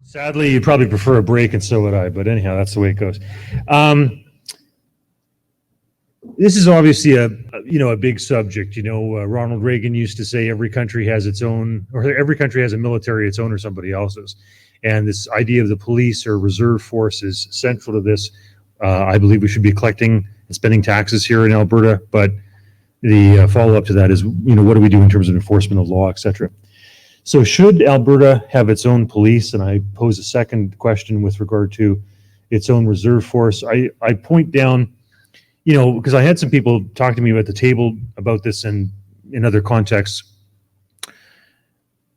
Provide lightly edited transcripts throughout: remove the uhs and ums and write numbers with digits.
Sadly, you probably prefer a break, and so would I. But anyhow, that's the way it goes. This is obviously a big subject. Ronald Reagan used to say every country has its own, or every country has a military its own or somebody else's. And this idea of the police or reserve force is central to this. I believe we should be collecting and spending taxes here in Alberta, but the follow-up to that is, what do we do in terms of enforcement of law, etc. So should Alberta have its own police? And I pose a second question with regard to its own reserve force. I point down, because I had some people talk to me at the table about this and in other contexts.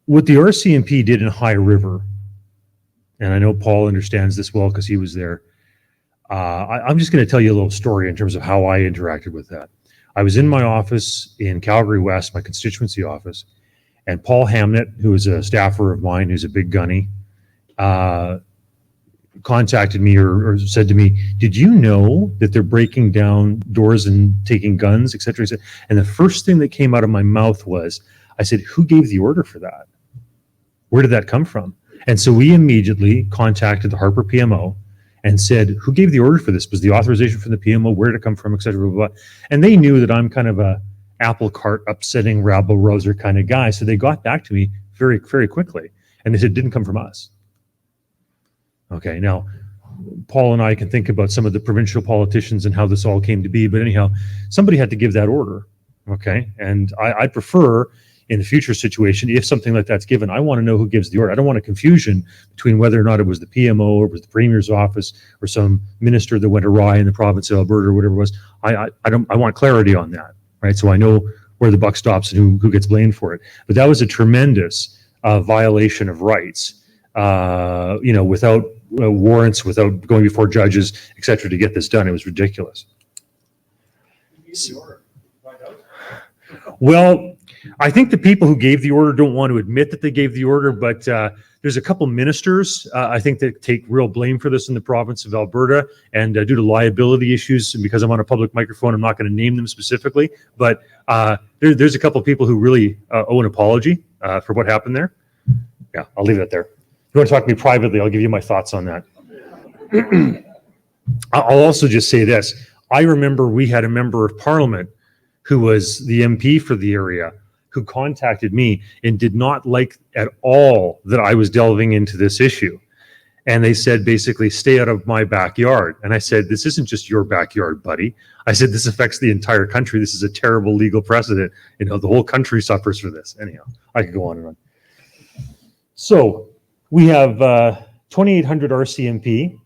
What the RCMP did in High River, and I know Paul understands this well because he was there. I'm just going to tell you a little story in terms of how I interacted with that. I was in my office in Calgary West, my constituency office, and Paul Hamnett, who is a staffer of mine, who's a big gunny, contacted me or said to me, "Did you know that they're breaking down doors and taking guns, et cetera, et cetera?" And the first thing that came out of my mouth was, I said, "Who gave the order for that? Where did that come from?" And so we immediately contacted the Harper PMO and said, "Who gave the order for this? Was the authorization from the PMO? Where did it come from, et cetera, blah, blah, blah." And they knew that I'm kind of a apple cart upsetting rabble rouser kind of guy. So they got back to me very, very quickly. And they said, "It didn't come from us." Okay, now, Paul and I can think about some of the provincial politicians and how this all came to be. But anyhow, somebody had to give that order. Okay, and I prefer in the future situation, if something like that's given, I want to know who gives the order. I don't want a confusion between whether or not it was the PMO or it was the Premier's office or some minister that went awry in the province of Alberta or whatever it was. I want clarity on that. Right, so I know where the buck stops and who gets blamed for it. But that was a tremendous violation of rights, without warrants, without going before judges, et cetera, to get this done. It was ridiculous. Well, I think the people who gave the order don't want to admit that they gave the order, but there's a couple ministers, I think, that take real blame for this in the province of Alberta, and due to liability issues, and because I'm on a public microphone, I'm not going to name them specifically, but there's a couple of people who really owe an apology for what happened there. Yeah, I'll leave it there. If you want to talk to me privately, I'll give you my thoughts on that. I'll also just say this. I remember we had a member of parliament who was the MP for the area, who contacted me and did not like at all that I was delving into this issue. And they said, basically, "Stay out of my backyard." And I said, "This isn't just your backyard, buddy." I said, "This affects the entire country. This is a terrible legal precedent. The whole country suffers for this." Anyhow, I could go on and on. So we have 2,800 RCMP.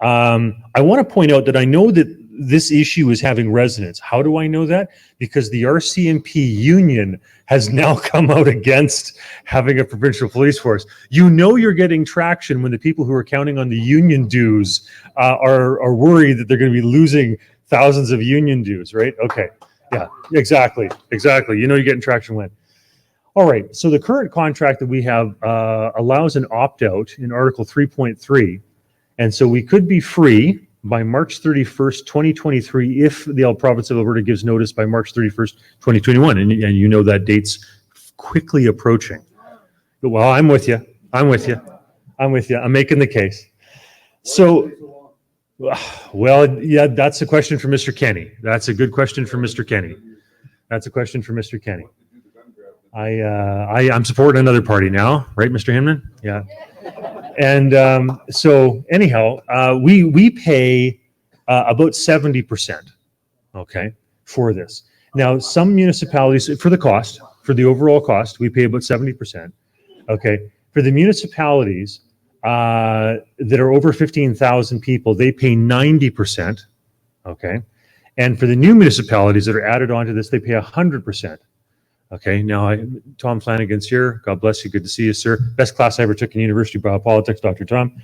I want to point out that I know that this issue is having resonance. How do I know that? Because the RCMP union has now come out against having a provincial police force. You're getting traction when the people who are counting on the union dues are worried that they're going to be losing thousands of union dues, right? Okay, yeah, exactly. You're getting traction when. All right, so the current contract that we have allows an opt-out in Article 3.3, and so we could be free by March 31st, 2023, if the province of Alberta gives notice by March 31st, 2021. And that date's quickly approaching. Well, I'm with you. I'm making the case. So, well, yeah, that's a question for Mr. Kenny. That's a good question for Mr. Kenny. I'm supporting another party now, right, Mr. Hinman? Yeah. And so anyhow, we pay about 70%, okay, for this. Now, some municipalities, for the overall cost, we pay about 70%, okay. For the municipalities that are over 15,000 people, they pay 90%, okay. And for the new municipalities that are added onto this, they pay 100%. Okay, now Tom Flanagan's here. God bless you. Good to see you, sir. Best class I ever took in University of Biopolitics, Dr. Tom.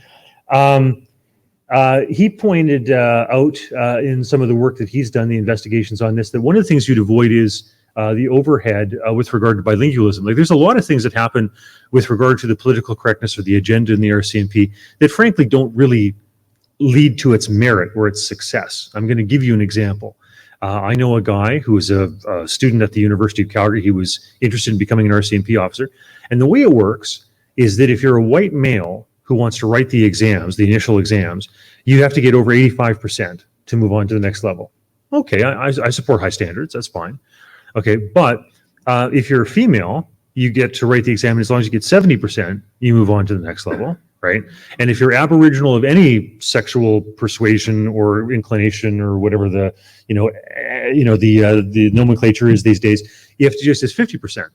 He pointed out in some of the work that he's done, the investigations on this, that one of the things you'd avoid is the overhead with regard to bilingualism. Like, there's a lot of things that happen with regard to the political correctness or the agenda in the RCMP that frankly don't really lead to its merit or its success. I'm going to give you an example. I know a guy who was a student at the University of Calgary. He was interested in becoming an RCMP officer. And the way it works is that if you're a white male who wants to write the exams, the initial exams, you have to get over 85% to move on to the next level. Okay, I support high standards. That's fine. Okay, but if you're a female, you get to write the exam, and as long as you get 70%, you move on to the next level, right? And if you're Aboriginal of any sexual persuasion or inclination or whatever the nomenclature is these days, you have to just as 50%.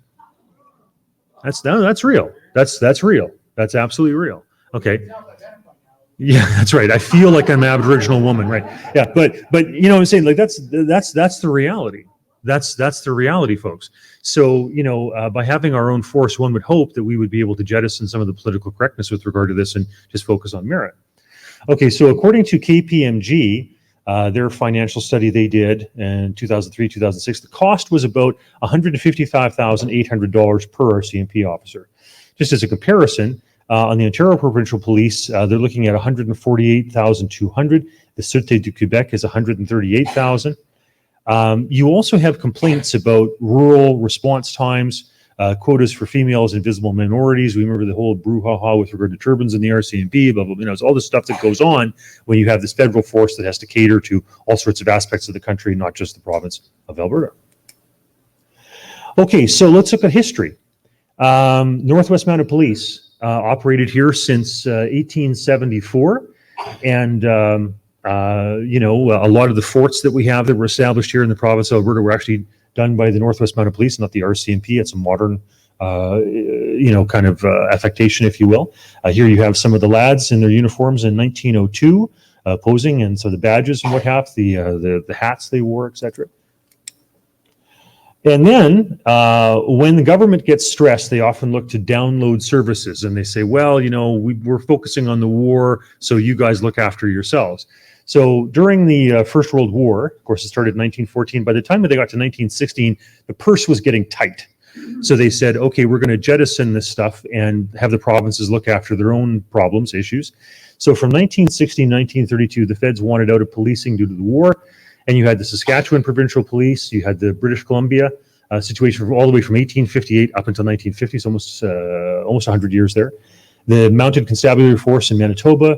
That's real. That's real. That's absolutely real. Okay. Yeah, that's right. I feel like I'm an Aboriginal woman, right? Yeah, but you know what I'm saying? Like that's the reality. That's the reality, folks. So, by having our own force, one would hope that we would be able to jettison some of the political correctness with regard to this and just focus on merit. Okay, so according to KPMG, their financial study they did in 2003, 2006, the cost was about $155,800 per RCMP officer. Just as a comparison, on the Ontario Provincial Police, they're looking at $148,200. The Sûreté du Québec is $138,000. You also have complaints about rural response times, quotas for females and visible minorities. We remember the whole brouhaha with regard to turbans in the RCMP, blah, blah, blah. It's all the stuff that goes on when you have this federal force that has to cater to all sorts of aspects of the country, not just the province of Alberta. Okay, so let's look at history. Northwest Mounted Police operated here since 1874, and a lot of the forts that we have that were established here in the province of Alberta were actually done by the Northwest Mounted Police, not the RCMP. It's a modern, affectation, if you will. Here you have some of the lads in their uniforms in 1902, posing, and so the badges and what have, the hats they wore, etc. And then when the government gets stressed, they often look to download services, and they say, well, we're focusing on the war, so you guys look after yourselves. So during the First World War, of course, it started in 1914. By the time that they got to 1916, the purse was getting tight. So they said, okay, we're going to jettison this stuff and have the provinces look after their own problems, issues. So from 1916 to 1932, the feds wanted out of policing due to the war. And you had the Saskatchewan Provincial Police, you had the British Columbia situation all the way from 1858 up until 1950, so almost 100 years there. The Mounted Constabulary Force in Manitoba,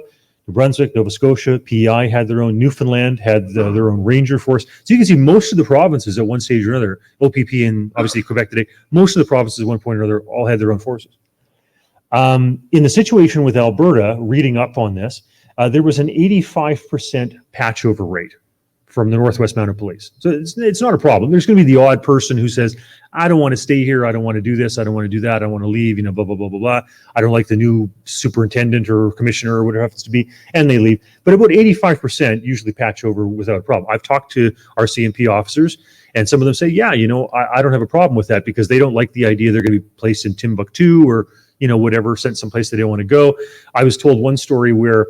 New Brunswick, Nova Scotia, PEI had their own, Newfoundland had their own Ranger Force. So you can see most of the provinces at one stage or another, OPP and obviously Quebec today, most of the provinces at one point or another all had their own forces. In the situation with Alberta, reading up on this, there was an 85% patchover rate from the Northwest Mounted Police. So it's not a problem. There's going to be the odd person who says, I don't want to stay here. I don't want to do this. I don't want to do that. I want to leave, blah, blah, blah, blah, blah. I don't like the new superintendent or commissioner or whatever it happens to be, and they leave. But about 85% usually patch over without a problem. I've talked to our CMP officers, and some of them say, yeah, I don't have a problem with that because they don't like the idea they're going to be placed in Timbuktu or, whatever, sent someplace they don't want to go. I was told one story where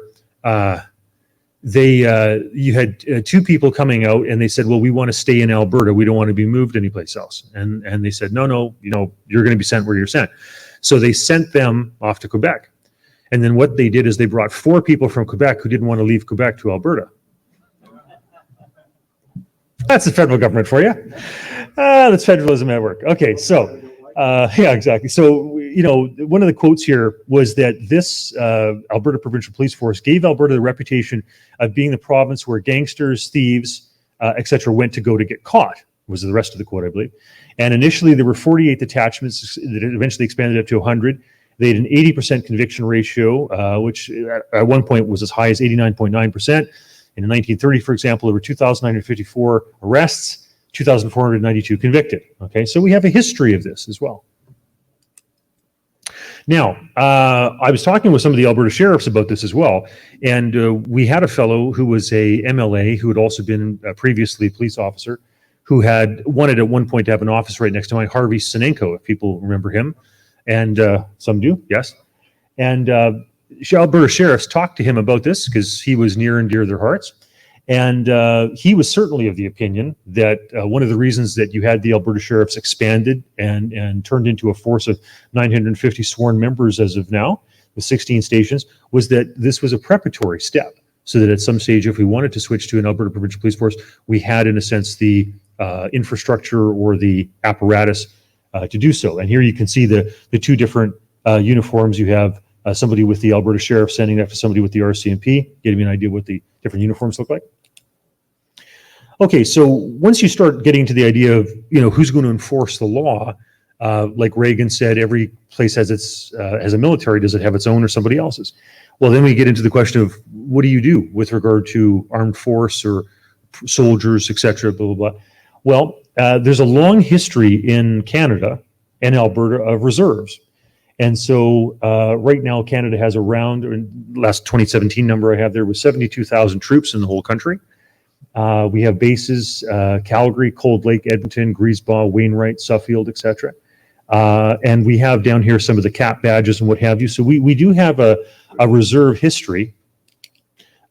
you had two people coming out and they said, well, we want to stay in Alberta. We don't want to be moved anyplace else. And they said, no, you're going to be sent where you're sent. So they sent them off to Quebec. And then what they did is they brought 4 people from Quebec who didn't want to leave Quebec to Alberta. That's the federal government for you. That's federalism at work. Okay, so yeah, exactly. So, one of the quotes here was that this Alberta Provincial Police Force gave Alberta the reputation of being the province where gangsters, thieves, etc. went to go to get caught, was the rest of the quote, I believe. And initially there were 48 detachments that eventually expanded up to 100. They had an 80% conviction ratio, which at one point was as high as 89.9%. In 1930, for example, there were 2,954 arrests, 2,492 convicted. Okay, so we have a history of this as well. Now, I was talking with some of the Alberta sheriffs about this as well, and we had a fellow who was a MLA who had also been previously a police officer, who had wanted at one point to have an office right next to mine, Harvey Sinenko, if people remember him, and some do, yes. And Alberta sheriffs talked to him about this because he was near and dear to their hearts. And he was certainly of the opinion that one of the reasons that you had the Alberta sheriffs expanded and turned into a force of 950 sworn members as of now, with 16 stations, was that this was a preparatory step. So that at some stage, if we wanted to switch to an Alberta Provincial Police Force, we had, in a sense, the infrastructure or the apparatus to do so. And here you can see the two different uniforms. You have somebody with the Alberta Sheriff standing next to somebody with the RCMP, getting me an idea what the different uniforms look like. Okay, so once you start getting to the idea of, who's going to enforce the law, like Reagan said, every place has a military. Does it have its own or somebody else's? Well, then we get into the question of what do you do with regard to armed force or soldiers, et cetera, blah, blah, blah. Well, there's a long history in Canada and Alberta of reserves. And so right now, Canada has around, last 2017 number I have there was 72,000 troops in the whole country. We have bases, Calgary, Cold Lake, Edmonton, Griesbaugh, Wainwright, Suffield, et cetera. And we have down here some of the cap badges and what have you. So we do have a reserve history.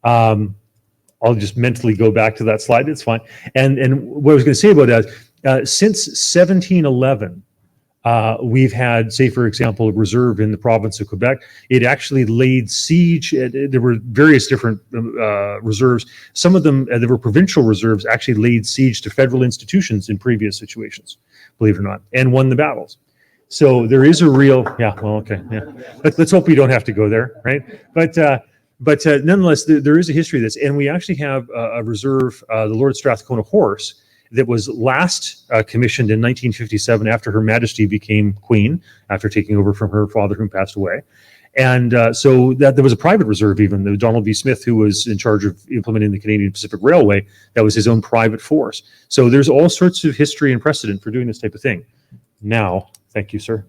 I'll just mentally go back to that slide. It's fine. And what I was going to say about that, since 1711, we've had, say, for example, a reserve in the province of Quebec. It actually laid siege. There were various different reserves. Some of them, there were provincial reserves, actually laid siege to federal institutions in previous situations, believe it or not, and won the battles. So there is a real, let's hope we don't have to go there, right? But nonetheless, there is a history of this, and we actually have a reserve, the Lord Strathcona Horse, that was last commissioned in 1957 after Her Majesty became Queen, after taking over from her father who passed away. And so that there was a private reserve even. The Donald B. Smith, who was in charge of implementing the Canadian Pacific Railway, that was his own private force. So there's all sorts of history and precedent for doing this type of thing. Now, thank you, sir.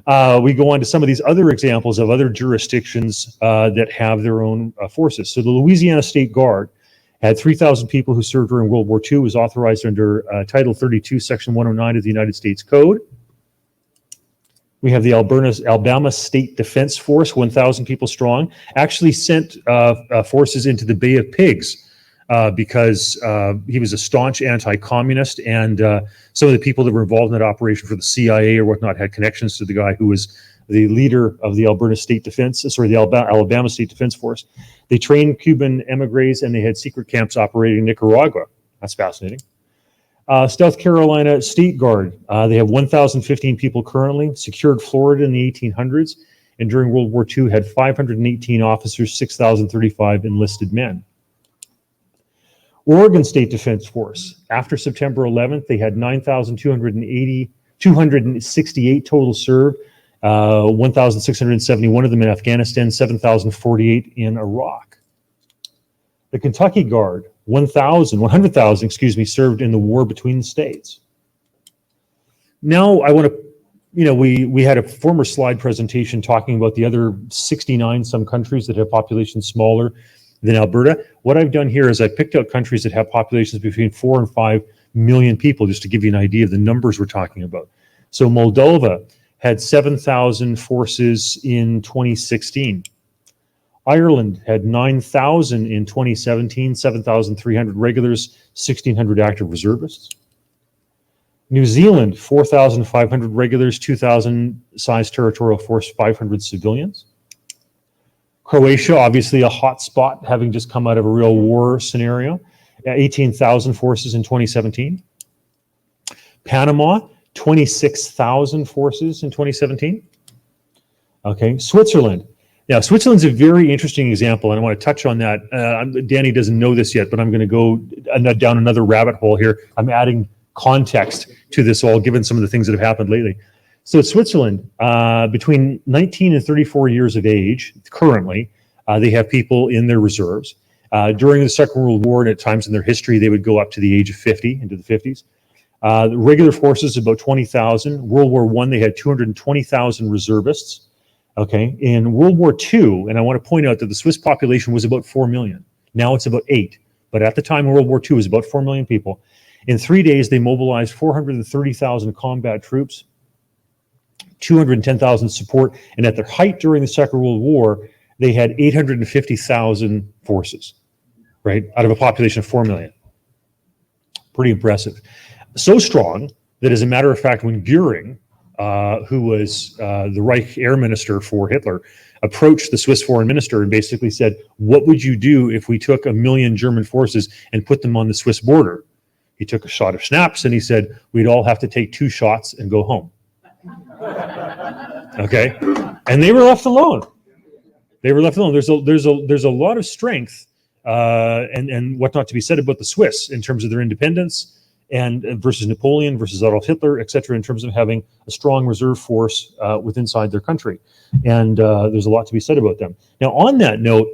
We go on to some of these other examples of other jurisdictions that have their own forces. So the Louisiana State Guard had 3,000 people who served during World War II, was authorized under Title 32, Section 109 of the United States Code. We have the Alabama State Defense Force, 1,000 people strong, actually sent forces into the Bay of Pigs because he was a staunch anti-communist, and some of the people that were involved in that operation for the CIA or whatnot had connections to the guy who was the leader of the Alberta State Defense, the Alabama State Defense Force. They trained Cuban emigres, and they had secret camps operating in Nicaragua. That's fascinating. South Carolina State Guard, they have 1,015 people currently, secured Florida in the 1800s, and during World War II had 518 officers, 6,035 enlisted men. Oregon State Defense Force, after September 11th, they had 268 total served, 1,671 of them in Afghanistan, 7,048 in Iraq. The Kentucky Guard, 100,000, served in the war between the states. Now I want to, we had a former slide presentation talking about the other 69 some countries that have populations smaller than Alberta. What I've done here is I picked out countries that have populations between 4 and 5 million people, just to give you an idea of the numbers we're talking about. So Moldova had 7,000 forces in 2016. Ireland had 9,000 in 2017, 7,300 regulars, 1,600 active reservists. New Zealand, 4,500 regulars, 2,000 size territorial force, 500 civilians. Croatia, obviously a hot spot, having just come out of a real war scenario, 18,000 forces in 2017. Panama, 26,000 forces in 2017. Okay, Switzerland. Now, Switzerland's a very interesting example, and I want to touch on that. Danny doesn't know this yet, but I'm going to go down another rabbit hole here. I'm adding context to this all, given some of the things that have happened lately. So Switzerland, between 19 and 34 years of age, currently, they have people in their reserves. During the Second World War and at times in their history, they would go up to the age of 50, into the 50s. The regular forces, about 20,000. World War I, they had 220,000 reservists. Okay, in World War II, and I want to point out that the Swiss population was about 4 million. Now it's about 8. But at the time of World War II, it was about 4 million people. In 3 days, they mobilized 430,000 combat troops, 210,000 support, and at their height during the Second World War, they had 850,000 forces, right, out of a population of 4 million. Pretty impressive. So strong that, as a matter of fact, when Goering, who was the Reich Air Minister for Hitler, approached the Swiss foreign minister and basically said, what would you do if we took 1 million German forces and put them on the Swiss border? He took a shot of schnapps and he said, we'd all have to take 2 shots and go home. Okay? And they were left alone. They were left alone. There's a lot of strength and whatnot to be said about the Swiss in terms of their independence and versus Napoleon, versus Adolf Hitler, et cetera, in terms of having a strong reserve force inside their country. And there's a lot to be said about them. Now, on that note,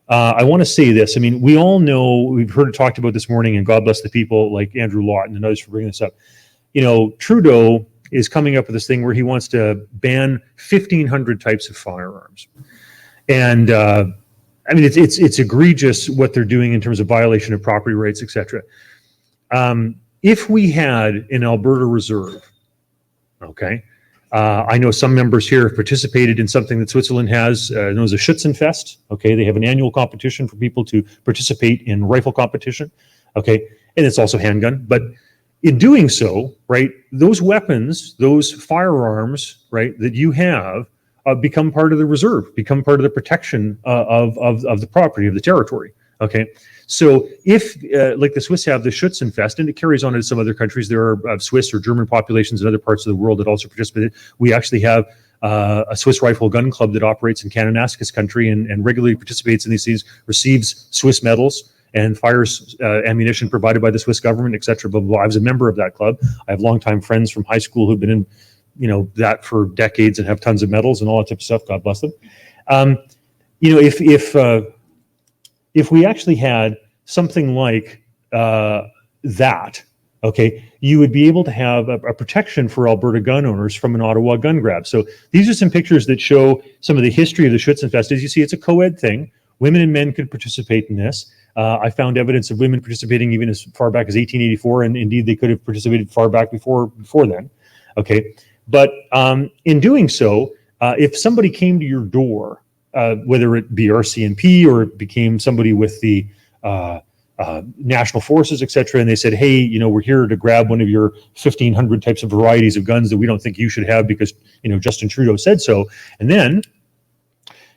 I want to say this. I mean, we all know, we've heard it talked about this morning, and God bless the people like Andrew Lawton and others for bringing this up. You know, Trudeau is coming up with this thing where he wants to ban 1,500 types of firearms. And I mean, it's egregious what they're doing in terms of violation of property rights, et cetera. If we had an Alberta reserve, okay, I know some members here have participated in something that Switzerland has, known as a Schützenfest. Okay, they have an annual competition for people to participate in rifle competition. Okay, and it's also handgun. But in doing so, right, those weapons, those firearms, right, that you have become part of the reserve, become part of the protection of the property, of the territory. Okay, so if like the Swiss have the Schützenfest, and it carries on in some other countries, there are Swiss or German populations in other parts of the world that also participate. We actually have a Swiss Rifle Gun Club that operates in Kananaskis country and regularly participates in these things, receives Swiss medals and fires ammunition provided by the Swiss government, et cetera, blah, blah, blah. I was a member of that club. I have longtime friends from high school who've been in, you know, that for decades and have tons of medals and all that type of stuff. God bless them. You know, if we actually had something like that, okay, you would be able to have a protection for Alberta gun owners from an Ottawa gun grab. So these are some pictures that show some of the history of the Schützenfest. As you see, it's a co-ed thing. Women and men could participate in this. I found evidence of women participating even as far back as 1884, and indeed they could have participated far back before then. Okay, but in doing so, if somebody came to your door, whether it be RCMP or it became somebody with the national forces, et cetera, and they said, hey, you know, we're here to grab one of your 1,500 types of varieties of guns that we don't think you should have because, you know, Justin Trudeau said so. And then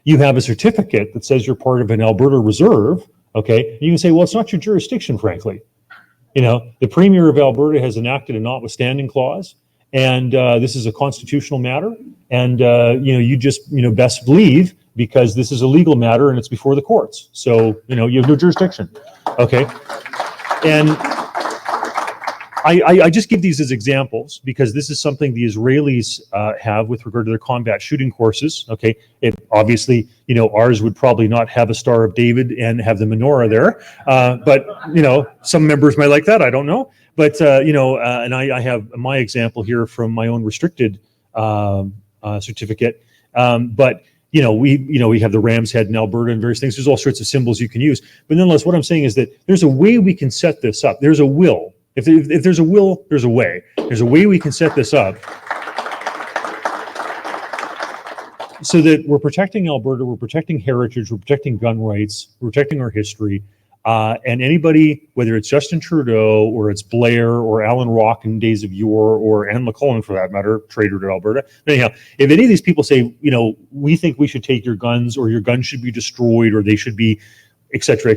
you have a certificate that says you're part of an Alberta reserve, okay? You can say, well, it's not your jurisdiction, frankly. You know, the Premier of Alberta has enacted a notwithstanding clause, and this is a constitutional matter, and, you know, you just, you know, best believe because this is a legal matter and it's before the courts. So, you know, you have no jurisdiction, okay? And I just give these as examples because this is something the Israelis have with regard to their combat shooting courses, okay? It obviously, you know, ours would probably not have a Star of David and have the menorah there, but, you know, some members might like that, I don't know. But, you know, and I have my example here from my own restricted certificate, but you know, we have the ram's head in Alberta and various things. There's all sorts of symbols you can use. But nonetheless, what I'm saying is that there's a way we can set this up. There's a will. If there's a will, there's a way. There's a way we can set this up so that we're protecting Alberta, we're protecting heritage, we're protecting gun rights, we're protecting our history. And anybody, whether it's Justin Trudeau or it's Blair or Alan Rock in days of yore or Anne McCullen for that matter, traitor to Alberta. But anyhow, if any of these people say, you know, we think we should take your guns or your guns should be destroyed or they should be, et cetera,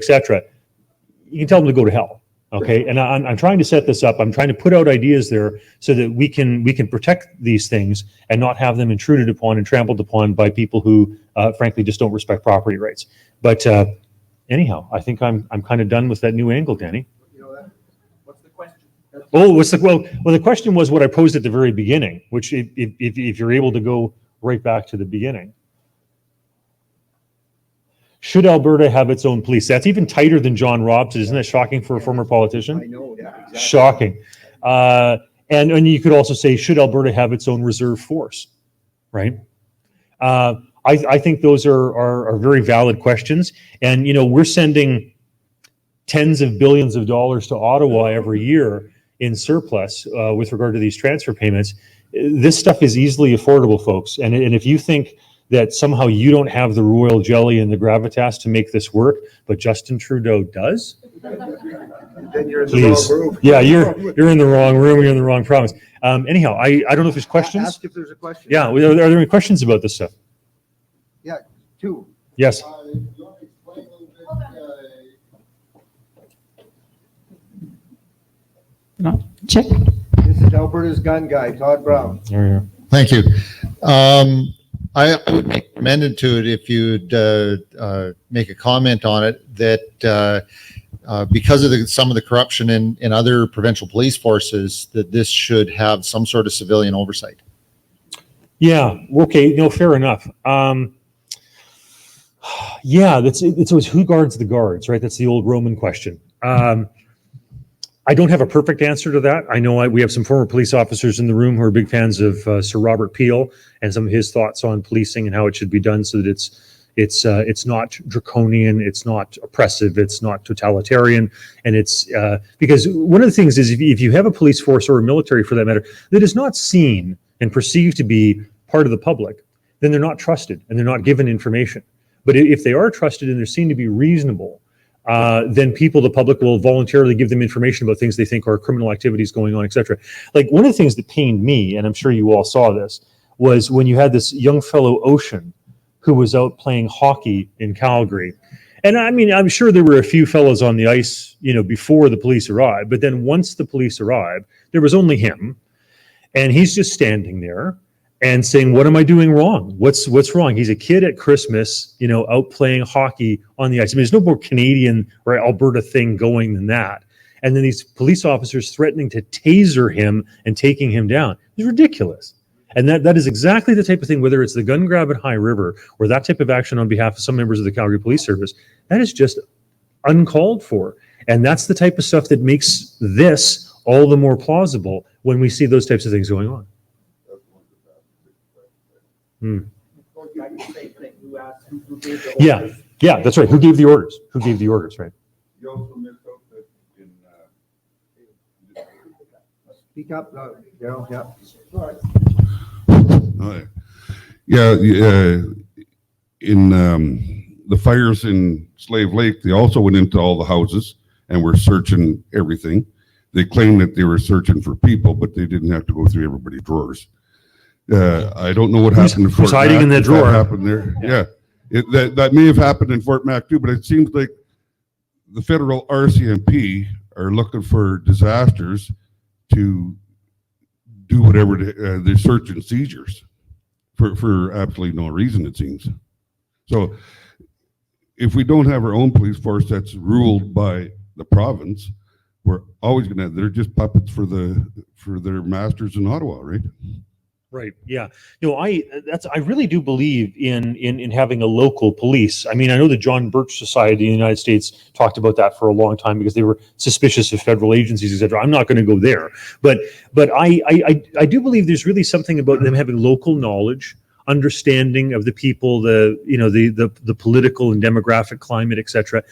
you can tell them to go to hell. Okay, and I'm trying to set this up. I'm trying to put out ideas there so that we can protect these things and not have them intruded upon and trampled upon by people who, frankly, just don't respect property rights. But anyhow, I think I'm kind of done with that new angle, Danny. You know that? What's the question? Oh, well, the question was what I posed at the very beginning, which if you're able to go right back to the beginning. Should Alberta have its own police? That's even tighter than John Robson. Isn't that shocking for a former politician? I know, yeah, exactly. Shocking. And you could also say, should Alberta have its own reserve force? Right? I think those are very valid questions. And, you know, we're sending tens of billions of dollars to Ottawa every year in surplus with regard to these transfer payments. This stuff is easily affordable, folks. And if you think that somehow you don't have the royal jelly and the gravitas to make this work, but Justin Trudeau does, Then you're in please. the wrong room. Yeah, you're in the wrong room. You're in the wrong province. Anyhow, I don't know if there's questions. Ask if there's a question. Yeah, are there any questions about this stuff? Yeah, two. Yes. Check. This is Alberta's gun guy, Todd Brown. There you Thank you. I would make amendment to it if you'd make a comment on it that because of some of the corruption in other provincial police forces, that this should have some sort of civilian oversight. Yeah. Okay. No, fair enough. Yeah, it's always who guards the guards, right? That's the old Roman question. I don't have a perfect answer to that. I know we have some former police officers in the room who are big fans of Sir Robert Peel and some of his thoughts on policing and how it should be done so that it's not draconian, it's not oppressive, it's not totalitarian, and it's because one of the things is if you have a police force or a military for that matter that is not seen and perceived to be part of the public, then they're not trusted and they're not given information. But if they are trusted and they're seen to be reasonable, then the public will voluntarily give them information about things they think are criminal activities going on, etc. Like one of the things that pained me, and I'm sure you all saw this, was when you had this young fellow Ocean who was out playing hockey in Calgary. And I mean, I'm sure there were a few fellows on the ice, before the police arrived, but then once the police arrived, there was only him. And he's just standing there and saying, what am I doing wrong? What's wrong? He's a kid at Christmas, out playing hockey on the ice. I mean, there's no more Canadian or Alberta thing going than that. And then these police officers threatening to taser him and taking him down. It's ridiculous. And that is exactly the type of thing, whether it's the gun grab at High River or that type of action on behalf of some members of the Calgary Police Service, that is just uncalled for. And that's the type of stuff that makes this all the more plausible when we see those types of things going on. Yeah, that's right. Who gave the orders? Right? You also missed out that in Speak up, yeah. in the fires in Slave Lake, they also went into all the houses and were searching everything. They claimed that they were searching for people, but they didn't have to go through everybody's drawers. I don't know what happened. Who's hiding in that drawer? That happened there. Yeah. That may have happened in Fort Mac too, but it seems like the federal RCMP are looking for disasters to do whatever they're search and seizures for absolutely no reason, it seems. So if we don't have our own police force that's ruled by the province, we're always going to, they're just puppets for their masters in Ottawa, right? Right. Yeah. I really do believe in having a local police. I mean, I know the John Birch Society in the United States talked about that for a long time because they were suspicious of federal agencies, etc. I'm not going to go there, but I do believe there's really something about them having local knowledge, understanding of the people, the political and demographic climate, etc.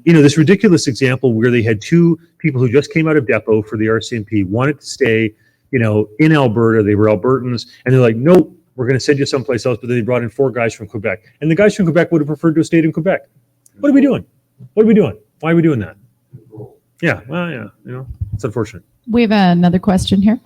This ridiculous example where they had two people who just came out of depot for the RCMP wanted to stay in Alberta. They were Albertans, and they're like, nope, we're going to send you someplace else. But then they brought in 4 guys from Quebec, and the guys from Quebec would have preferred to have stayed in Quebec. What are we doing? Why are we doing that? Yeah, well, yeah, it's unfortunate. We have another question here.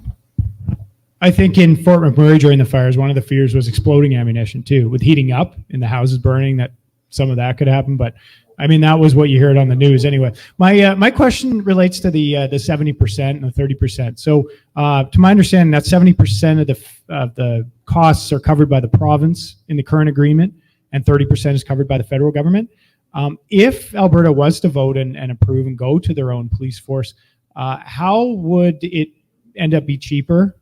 I think in Fort McMurray during the fires, one of the fears was exploding ammunition too, with heating up and the houses burning, that some of that could happen. But I mean, that was what you heard on the news anyway. My question relates to the 70% and the 30%. So to my understanding, that 70% of the costs are covered by the province in the current agreement, and 30% is covered by the federal government. If Alberta was to vote and approve and go to their own police force, how would it end up be cheaper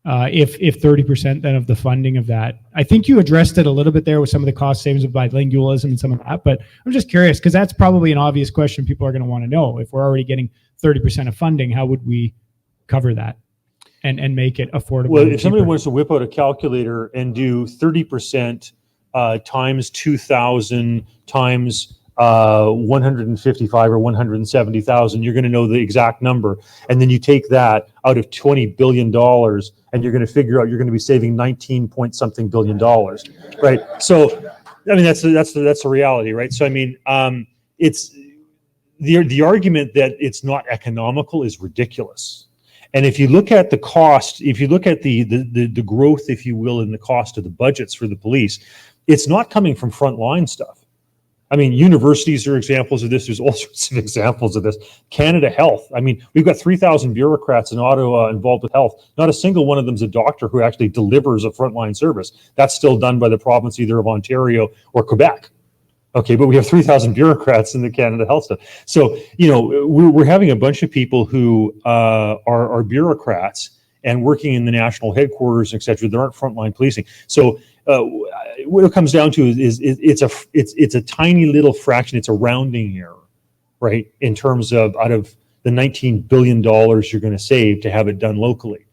if 30% then of the funding of that? I think you addressed it a little bit there with some of the cost savings of bilingualism and some of that, but I'm just curious because that's probably an obvious question people are going to want to know. If we're already getting 30% of funding, how would we cover that and make it affordable? Well, if somebody wants to whip out a calculator and do 30% times 2,000 times 155 or 170,000, you're going to know the exact number. And then you take that out of $20 billion and you're going to figure out you're going to be saving 19 point something billion dollars, right? So, I mean, that's the reality, right? So, I mean, it's the argument that it's not economical is ridiculous. And if you look at the cost, if you look at the growth, if you will, in the cost of the budgets for the police, it's not coming from frontline stuff. I mean, universities are examples of this. There's all sorts of examples of this. Canada Health. I mean, we've got 3,000 bureaucrats in Ottawa involved with health. Not a single one of them is a doctor who actually delivers a frontline service. That's still done by the province either of Ontario or Quebec. Okay, but we have 3,000 bureaucrats in the Canada Health stuff. So, we're having a bunch of people who are bureaucrats and working in the national headquarters, et cetera. There aren't frontline policing. So what it comes down to is it's a tiny little fraction. It's a rounding error, right? In terms of out of the $19 billion you're going to save to have it done locally.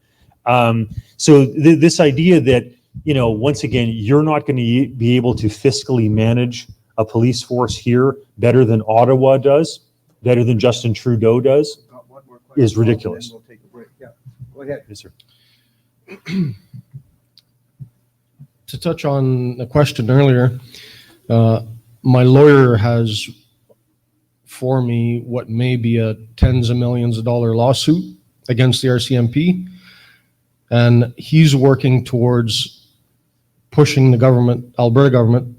So this idea that, once again, you're not going to be able to fiscally manage a police force here better than Ottawa does, better than Justin Trudeau does, Got one more question, is ridiculous. then we'll take a break. Yeah, go ahead. Yes, sir. To touch on the question earlier, my lawyer has for me what may be a tens of millions of dollar lawsuit against the RCMP, and he's working towards pushing the government, Alberta government,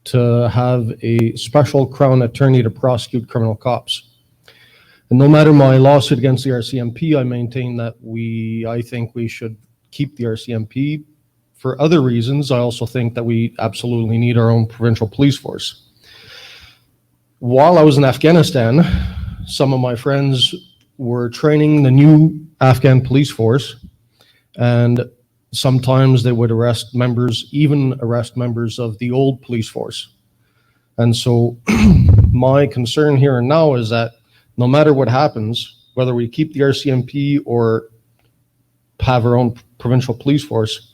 to have a special crown attorney to prosecute criminal cops. And no matter my lawsuit against the RCMP, I maintain that I think we should keep the RCMP. For other reasons, I also think that we absolutely need our own provincial police force. While I was in Afghanistan, some of my friends were training the new Afghan police force, and sometimes they would arrest members of the old police force. And so my concern here and now is that no matter what happens, whether we keep the RCMP or have our own provincial police force,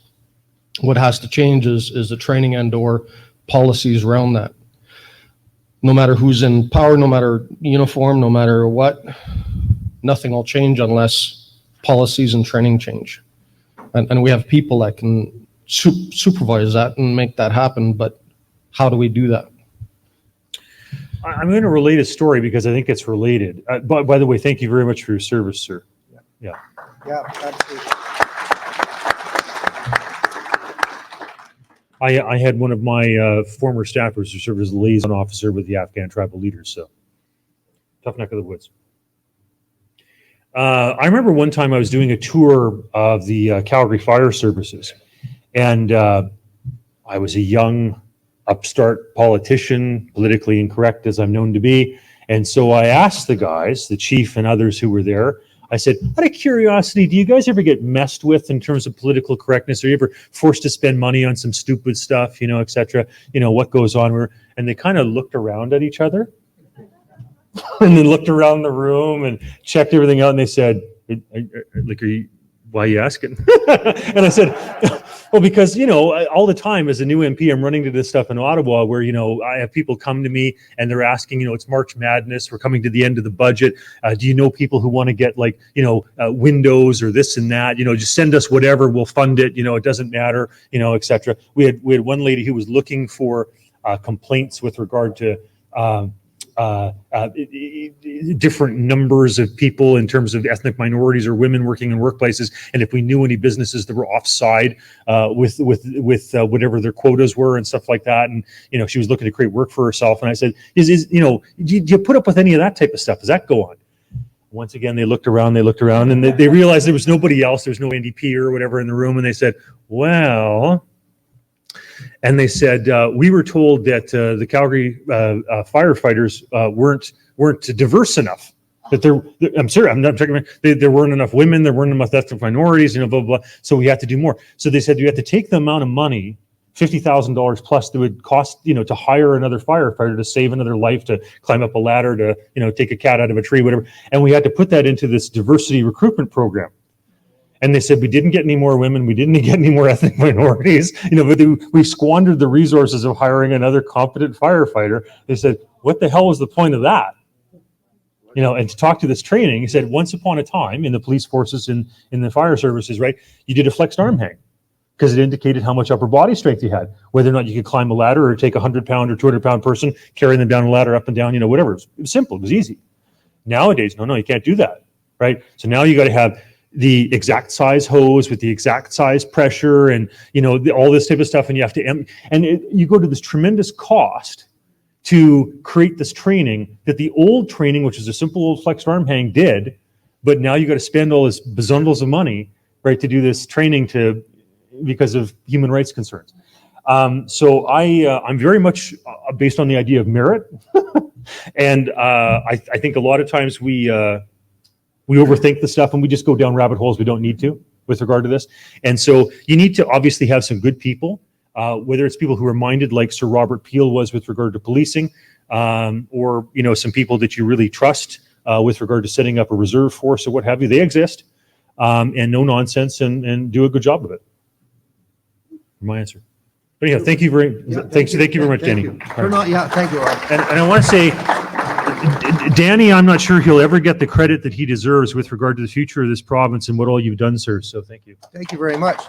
what has to change is the training and or policies around that. No matter who's in power, no matter uniform, no matter what, nothing will change unless policies and training change. And we have people that can supervise that and make that happen, but how do we do that? I'm going to relate a story because I think it's related. By the way, thank you very much for your service, sir. Yeah. Yeah, absolutely. I had one of my former staffers who served as a liaison officer with the Afghan tribal leaders, so tough neck of the woods. I remember one time I was doing a tour of the Calgary Fire Services, and I was a young upstart politician, politically incorrect as I'm known to be, and so I asked the guys, the chief and others who were there, I said, out of curiosity, do you guys ever get messed with in terms of political correctness? Are you ever forced to spend money on some stupid stuff, et cetera? What goes on? And they kind of looked around at each other and then looked around the room and checked everything out. And they said, why are you asking? And I said, well, because, all the time as a new MP, I'm running to this stuff in Ottawa where, I have people come to me and they're asking, it's March Madness. We're coming to the end of the budget. Do you know people who want to get windows or this and that? Just send us whatever, we'll fund it. It doesn't matter, et cetera. We had one lady who was looking for complaints with regard to different numbers of people in terms of ethnic minorities or women working in workplaces, and if we knew any businesses that were offside with whatever their quotas were and stuff like that, and she was looking to create work for herself, and I said, do you put up with any of that type of stuff? Does that go on? Once again, they looked around, and they realized there was nobody else. There's no NDP or whatever in the room, and they said, well. And they said, we were told that the Calgary firefighters weren't diverse enough. That I'm sorry, I'm not talking about, there weren't enough women, there weren't enough ethnic minorities, blah, blah, blah. So we had to do more. So they said, you have to take the amount of money, $50,000 plus that would cost, to hire another firefighter to save another life, to climb up a ladder, to, take a cat out of a tree, whatever. And we had to put that into this diversity recruitment program. And they said, we didn't get any more women, we didn't get any more ethnic minorities, but we squandered the resources of hiring another competent firefighter. They said, what the hell was the point of that? And to talk to this training, he said, once upon a time in the police forces, in the fire services, right, you did a flexed arm hang because it indicated how much upper body strength you had, whether or not you could climb a ladder or take a 100-pound or 200-pound person, carrying them down a ladder up and down, whatever. It was simple, it was easy. Nowadays, no, you can't do that, right? So now you got to have the exact size hose with the exact size pressure and all this type of stuff, and you have to you go to this tremendous cost to create this training that the old training, which is a simple old flexed arm hang, did, but now you got to spend all this bazundles of money, right, to do this training because of human rights concerns. So I'm very much based on the idea of merit, and I think a lot of times we overthink the stuff and we just go down rabbit holes we don't need to with regard to this. And so you need to obviously have some good people, whether it's people who are minded like Sir Robert Peel was with regard to policing, or some people that you really trust with regard to setting up a reserve force or what have you. They exist, and no nonsense, and do a good job of it. My answer. But yeah, thank you very much, Danny. Thank you, Rob. And I want to say, Danny, I'm not sure he'll ever get the credit that he deserves with regard to the future of this province and what all you've done, sir. So thank you. Thank you very much.